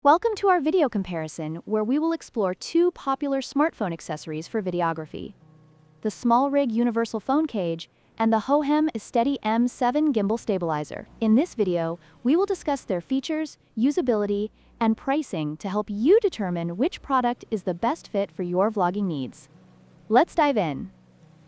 Welcome to our video comparison, where we will explore two popular smartphone accessories for videography: the SmallRig Universal Phone Cage and the hohem iSteady M7 Gimbal Stabilizer. In this video, we will discuss their features, usability, and pricing to help you determine which product is the best fit for your vlogging needs. Let's dive in.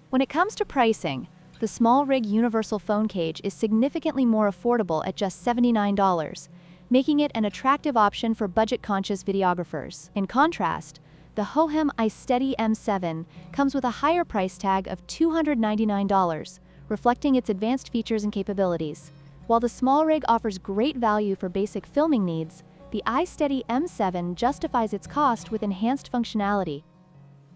When it comes to pricing, the SmallRig Universal Phone Cage is significantly more affordable at just $79, making it an attractive option for budget-conscious videographers. In contrast, the hohem iSteady M7 comes with a higher price tag of $299, reflecting its advanced features and capabilities. While the SmallRig offers great value for basic filming needs, the iSteady M7 justifies its cost with enhanced functionality.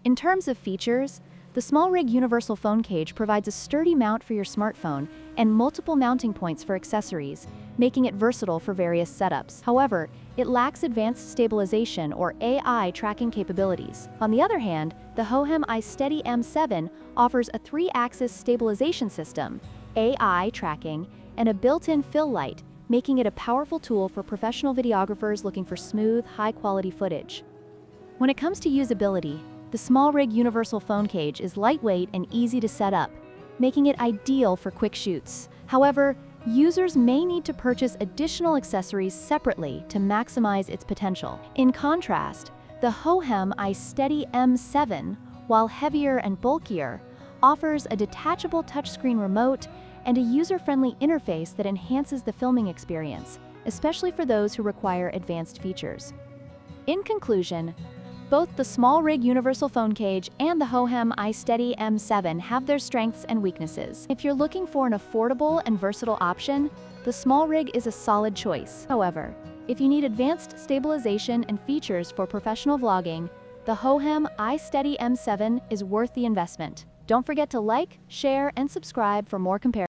In terms of features, the SmallRig Universal Phone Cage provides a sturdy mount for your smartphone and multiple mounting points for accessories, making it versatile for various setups. However, it lacks advanced stabilization or AI tracking capabilities. On the other hand, the hohem iSteady M7 offers a 3-axis stabilization system, AI tracking, and a built-in fill light, making it a powerful tool for professional videographers looking for smooth, high-quality footage. When it comes to usability, the SmallRig Universal Phone Cage is lightweight and easy to set up, making it ideal for quick shoots. However, users may need to purchase additional accessories separately to maximize its potential. In contrast, the hohem iSteady M7, while heavier and bulkier, offers a detachable touchscreen remote and a user-friendly interface that enhances the filming experience, especially for those who require advanced features. In conclusion, both the SmallRig Universal Phone Cage and the hohem iSteady M7 have their strengths and weaknesses. If you're looking for an affordable and versatile option, the SmallRig is a solid choice. However, if you need advanced stabilization and features for professional vlogging, the hohem iSteady M7 is worth the investment. Don't forget to like, share, and subscribe for more comparisons.